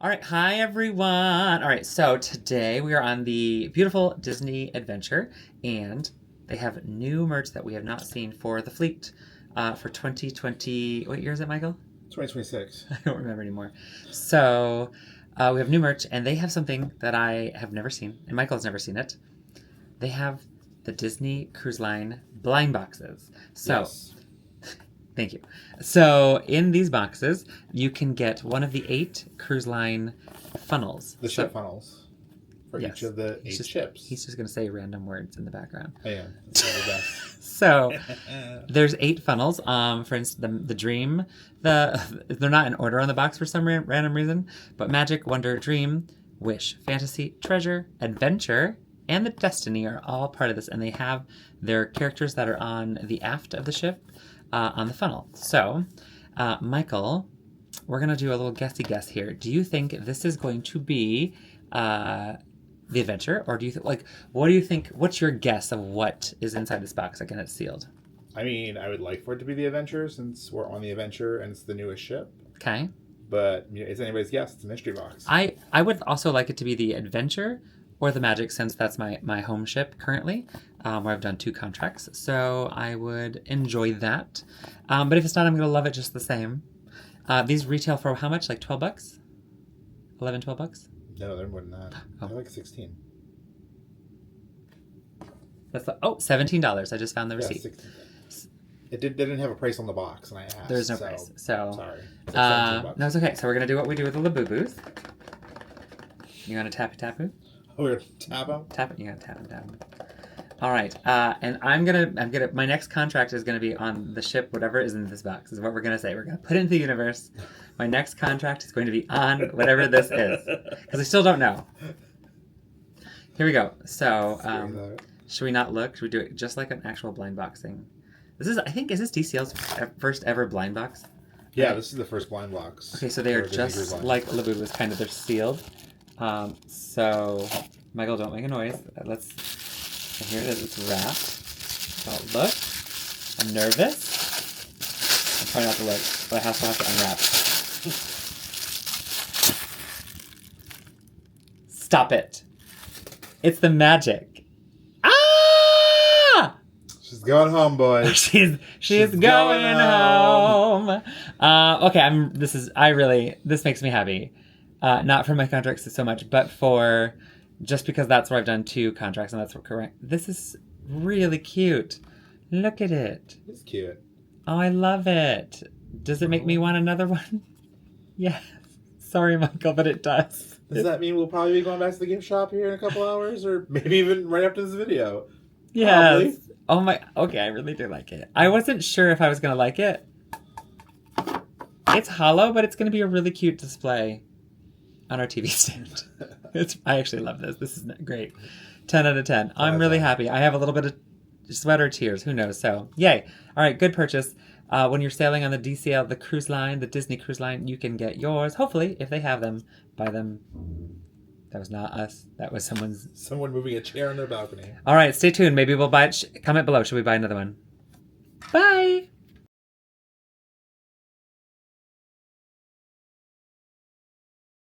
All right, hi everyone. All right, so today we are on the beautiful Disney adventure, and they have new merch that we have not seen for the fleet for 2020. What year is it, Michael? 2026. I don't remember anymore. So we have new merch, and they have something that I have never seen, and Michael has never seen it. They have the Disney Cruise Line blind boxes. So. Yes. Thank you. So in these boxes, you can get one of the 8 cruise line funnels. The ship funnels for Yes. each of the 8 ships. He's just going to say random words in the background. I am. That's the best. So there's 8 funnels. For instance, the Dream. They're not in order on the box for some random reason, but Magic, Wonder, Dream, Wish, Fantasy, Treasure, Adventure, and the Destiny are all part of this, and they have their characters that are on the aft of the ship. On the funnel. So, Michael, we're going to do a little guessy guess here. Do you think this is going to be the adventure? Or do you what do you think? What's your guess of what is inside this box? Again, it's sealed. I mean, I would like for it to be the Adventure since we're on the Adventure and it's the newest ship. Okay. But it's anybody's guess. It's a mystery box. I would also like it to be the Adventure or the Magic, since that's my home ship currently, where I've done 2 contracts. So I would enjoy that. But if it's not, I'm going to love it just the same. These retail for how much? Like $12? 11, $12? No, they're more than that. Oh. They're like 16. That's $17. I just found the receipt. 16. They didn't have a price on the box, and I asked. There's no price. So sorry. It's like $17. No, it's okay. So we're going to do what we do with the Labubu's. You want to tapu? Oh, we're tap them? Tap it. You got to tap them. All right. And I'm gonna. My next contract is gonna be on the ship. Whatever is in this box is what we're gonna say. We're gonna put it into the universe. My next contract is going to be on whatever this is, because I still don't know. Here we go. So, should we not look? Should we do it just like an actual blind boxing? Is this DCL's first ever blind box? Yeah, right? This is the first blind box. Okay, so they are just like Labubu's, kind of. They're sealed. So, Michael, don't make a noise. And here it is. It's wrapped. Don't look. I'm nervous. I'm trying not to look, but I also have to unwrap. Stop it. It's the Magic. Ah! She's going home, boys. She's going home. Okay, this makes me happy. Not for my contracts so much, but for just because that's where I've done 2 contracts and that's correct. This is really cute. Look at it. It's cute. Oh, I love it. Does it make me want another one? Yes. Sorry, Michael, but it does. Does that mean we'll probably be going back to the gift shop here in a couple hours, or maybe even right after this video? Yes. Probably. Oh my. Okay, I really do like it. I wasn't sure if I was gonna like it. It's hollow, but it's gonna be a really cute display on our TV stand. I actually love this. This is great. 10 out of 10. I'm really happy. I have a little bit of sweater tears. Who knows? So, yay. All right, good purchase. When you're sailing on the DCL, the cruise line, the Disney Cruise Line, you can get yours. Hopefully, if they have them, buy them. That was not us. That was someone moving a chair on their balcony. All right, stay tuned. Maybe we'll buy it. Comment below. Should we buy another one? Bye.